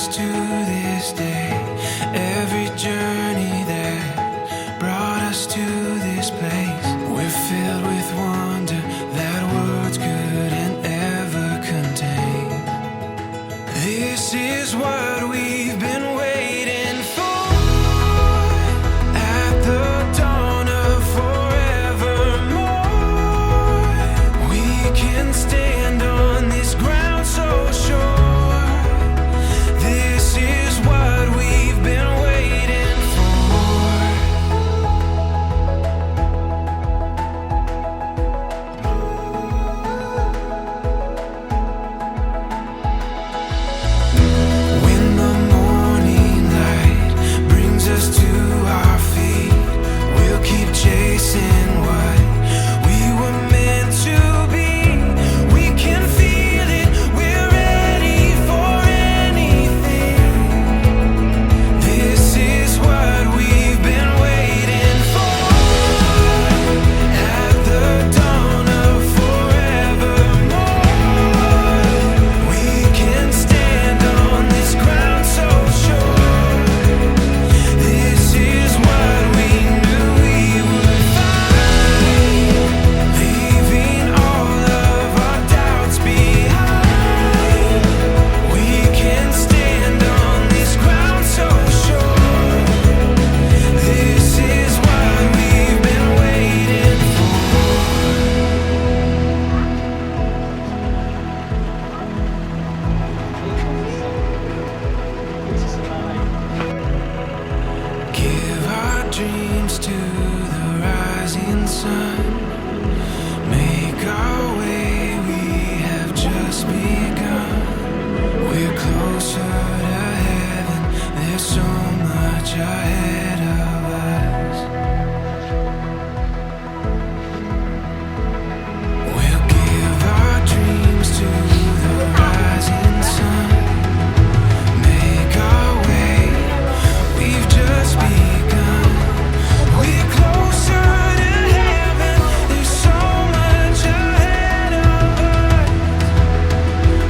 us to this day. Every journey that brought us to this place. We're filled with wonder that words couldn't ever contain. This is what we've been waiting for. At the dawn of forevermore, we can stand on this ground so sure. This is what we've been waiting for. When the morning light brings us to our feet, we'll keep chasing what we were meant to be. We can feel it, we're ready for anything. This is what we've been waiting for. At the dawn of forevermore, we can stand on this ground so sure. This is what we knew we would find, leaving all of our doubts behind. We can stand on this ground so sure. This is what we've been waiting for. Give our dreams to the rising sun. Make our way, we have just begun. We're closer to heaven, there's so much ahead of us. We'll give our dreams to the rising sun. Make our way, we've just begun. We're closer to heaven, there's so much ahead of us.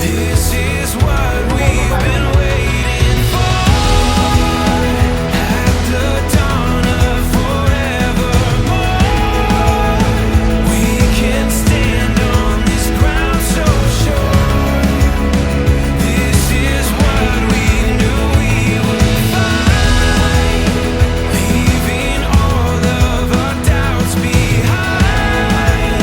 This is what we've been waiting for. At the dawn of forevermore, we can stand on this ground so sure. This is what we knew we would find, leaving all of our doubts behind.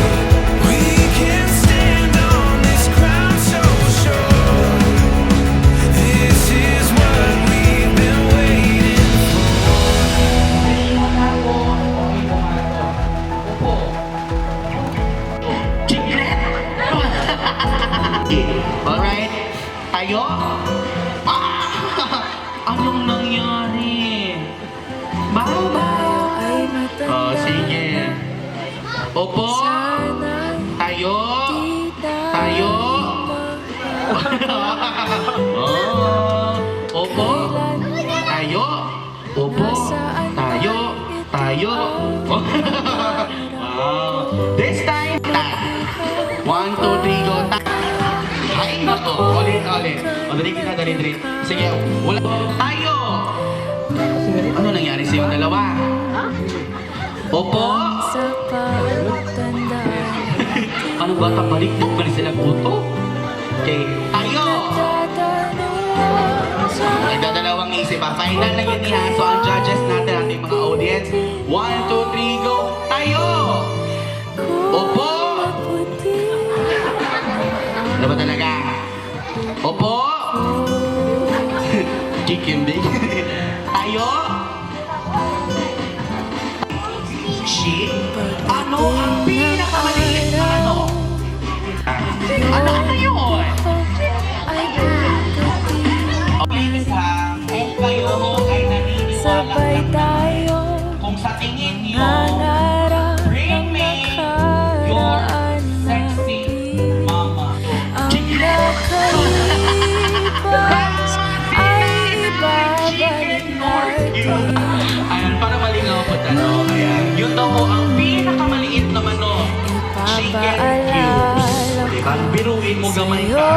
We can stand on this ground so sure. This is what we've been waiting Alright? Tayo? Anong nangyari? Bye-bye! Oh, sige. Opo? Tayo? Tayo? Oh, opo? Tayo? Opo? Tayo? Tayo? Wow. This time, 1, 2, 3, go. Ay, nako. Ulit. O, dali kita, dali. Sige, wala. Tayo! Ano nangyari sa yung dalawa? Opo? Ano ba? Balik-balik ba sila puto? Okay, tayo! Nagdadalawang isip pa. Final na yun niya. So, ang judges natin, ating mga audience. 1, 2, 3, go. Tayo! Opo! Ano ba talaga? Opo! Kikimbing. Tayo! Shit! Ano ang pinakamaliit na ano? Ano yun? Please ha, kung kayo ay naniniwala lang kung sa tingin niyo, bring me your sexy mama. Ayan, para malingaw po tanong. Yun daw po ang pinakamaliit na manok. Chicken cubes. Diba? Biruin mo gamay ka.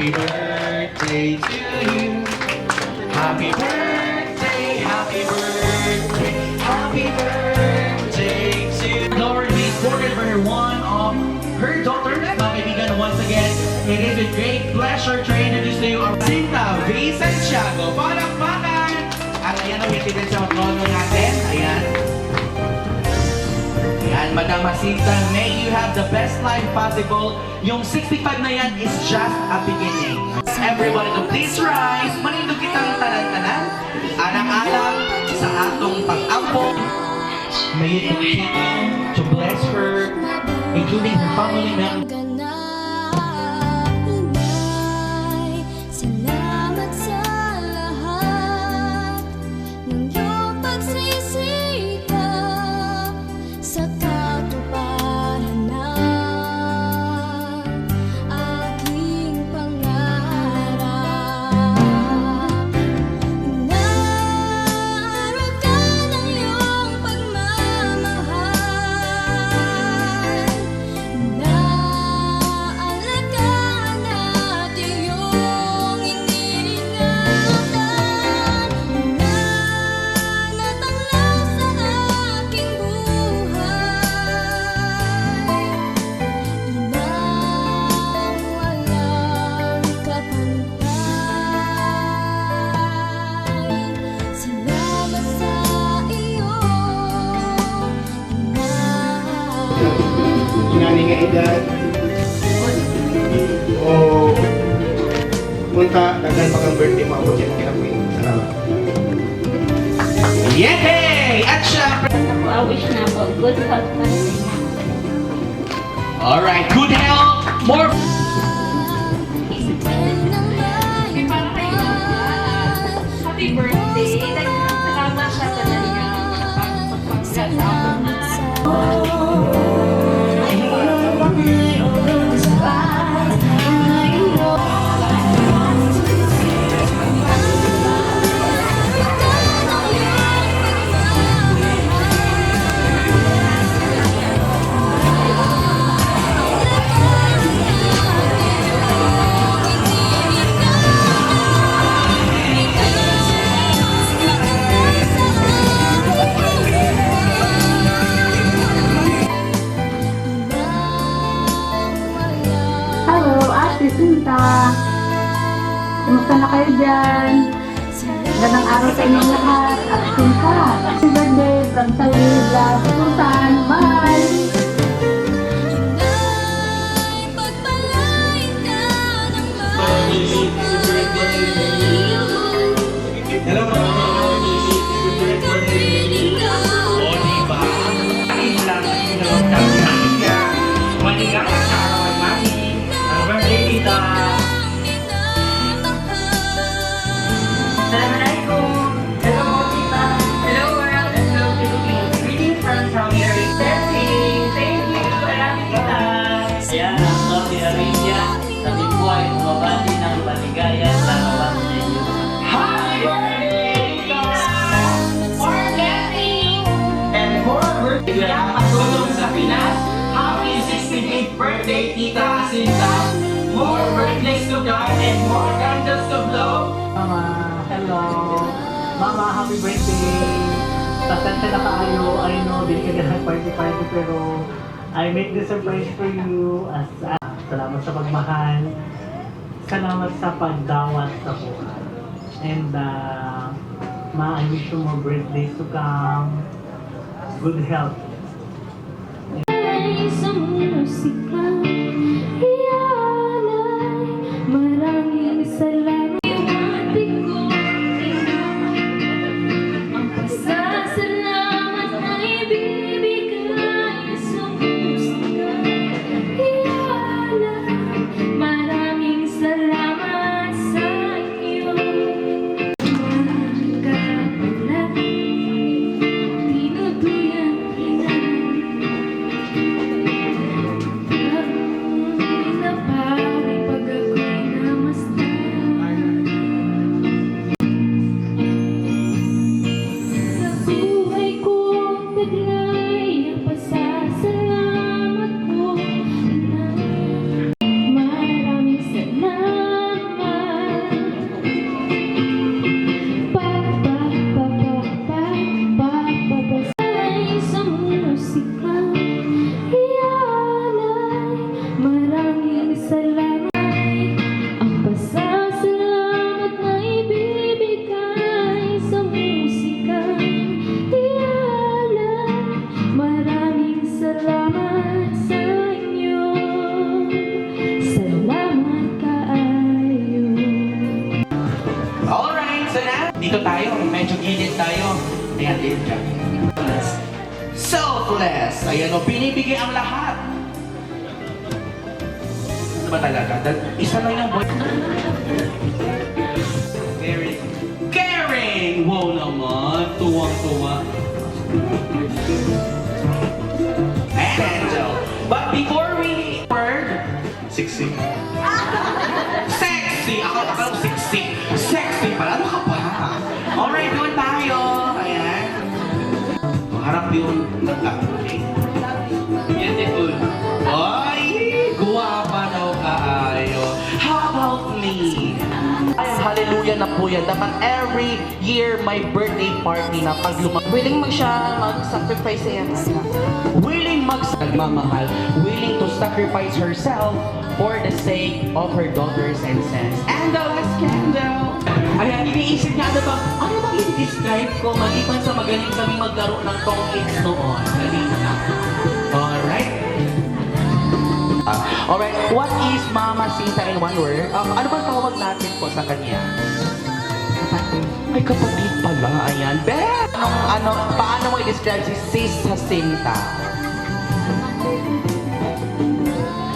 Happy birthday to you. Happy birthday, happy birthday, happy birthday to you. Lauren B. recorded for one of her daughter, mga kaibigan, once again. It is with great pleasure to introduce to you our Sinta V. Santiago. Palakpakan! At ayan ang witness sa trono natin. Ayan. Ayan, Madam Jacinta, may you have the best life possible. Yung 65 na yan is just a beginning. Everybody to please rise. Manindog kitang tanan-tanan. Alang-alang sa atong pag-ampo. May it continue to bless her, including her family members. Salamat sa lahat ng iyong pagsisikap sa katuparan ng aking pangarap. Naroon ka ng iyong pagmamahal, naalagaan at iyong iniingatan, na natanglaw sa aking buhay, inang walang kapantay. Salamat sa iyo, Inani nga edad o punta daghan pa kang birthday mo abot yan kinabuhi. Salamat. Yay! At syempre, I wish na po good health para sa inyo. alright, good health, more Happy birthday! Salamat sa talaga. salamat sa Hello, Ashley Sinta. Kumusta na kayo dyan? Magandang araw sa inyong lahat. At Sinta, happy birthday from Salida, Sultan. Bye! pagpalain ka ng Hello, kapiling ka. o diba? Manigang ka sa araw ay mami. Ang birthday kita. Assalamualaikum. Hello, Tita. Hello, world. And hello, Philippines. Greetings from Saudi Arabia. Thank you. I love you, Tita. Ayan ang Saudi Arabia, sabi ko ay mabati ng maligayang larawan sa inyo. Happy birthday, Tita! More blessings and more birthday na patulong sa Pinas. Happy 68th birthday, Tita Jacinta. More birthdays to come and more candles to blow. Mama, hello. Mama, happy birthday. Pasensya na kaayo. I know, di ka ganang party-party pero I make this surprise for you. Salamat sa pagmahal. Salamat sa pagdawat sa buhay. And ma, I wish you more birthdays to come. Good health. Sa musika, iyan ay maraming salamat. Iwati ko ang pasasalamat na ibibigay sa musika. Iyan ay maraming salamat sa iyo. Mahal ka pala, tinutuyan kita. Dito tayo, medyo gilid tayo. Ayan, gilid ka. Selfless. Ayan o, binibigay ang lahat. Ano ba talaga? Isa lang yung boy. Caring. Caring! Wow naman, tuwang-tuwa. Angel. But before we word, Sexy. sexy! Ako sexy. Sexy pala. Ano ka pa? Alright, doon tayo. Ayan. Harap yung okay. Beautiful. Ay, guwapa daw kaayo. How about me? Ay, hallelujah na po yan. Dapat every year may birthday party na pag Willing mo siya mag-sacrifice sa yan. willing magmamahal, willing to sacrifice herself for the sake of her daughters and sons. And the last candle. Ayan, iniisip niya, ano bang i-describe ko maliban sa magaling kami maglaro ng tong kids noon? Alright. Alright, what is Mama Sita in one word? Ano bang tawag natin po sa kanya? Kapatid. Ay, kapatid pala. Ayan. Beth! Paano mo i-describe si Sis Jacinta?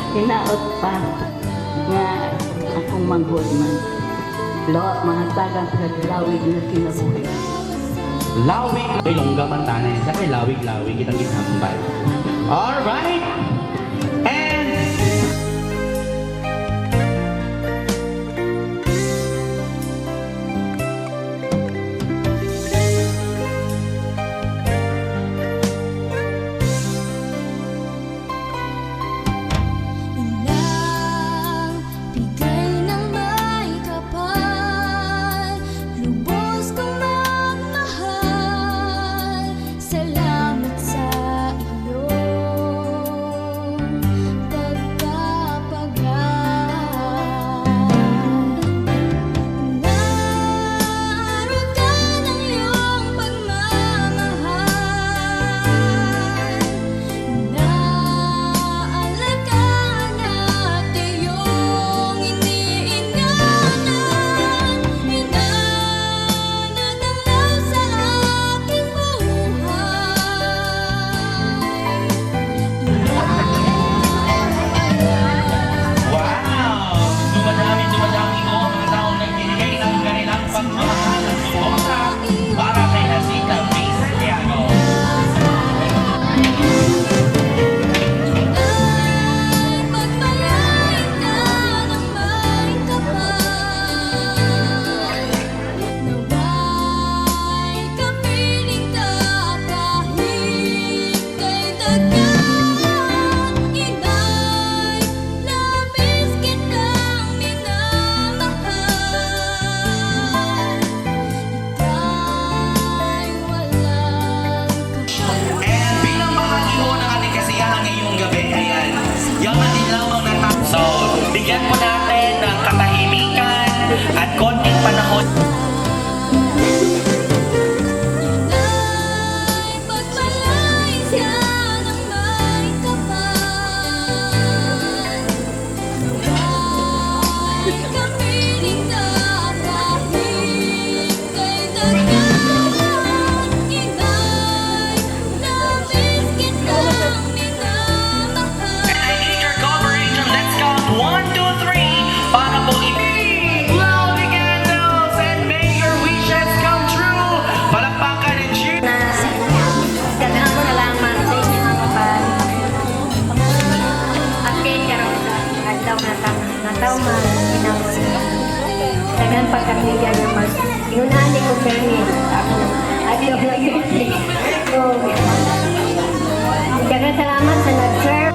Hinaot pa nga akong manghod man. Lo, mga tagang naglawig na kinabuhi. Lawig. Ay, longga man tanay. Sabi, lawig-lawig. Kitang ginambal. Alright. And... Ilang bigay ng may kapal, lubos kong magmahal. Salamat sa iyong pagkapagal. Narutan ang iyong pagmamahal, naalagaan at iyong iniingatan. Inanadalaw sa aking Wow! Dumadami ko ang mga taong nagbibigay ng kanilang pagmamahal at suporta para kay Jacinta B. Santiago. Pagmalain na ng may kapal, nawa'y kapiling ka kahit kay tagal. Inay, labis kitang minamahal. Ika'y walang kapal. And bilang bahagi ho ng ating kasiyahan ngayong gabi, ayan, yung ating lamang na So, bigyan po natin ng katahimikan at konting panahon. Inay, pagmalain siya ng may kapal, nawa'y kapiling ka kahit kay tagal. Inay, labis kitang minamahal. I need your cooperation. Let's count 1, 2, 3 para po blow the candles and may your wishes come true. Palakpakan and cheer. Daghang salamat sa inyong kapal. Ate, karong adlaw man, inawon. Daghang pagkakilya nga mas. Inunahan ni ko permit. Adlaw na yun. Daghang salamat sa nag-serve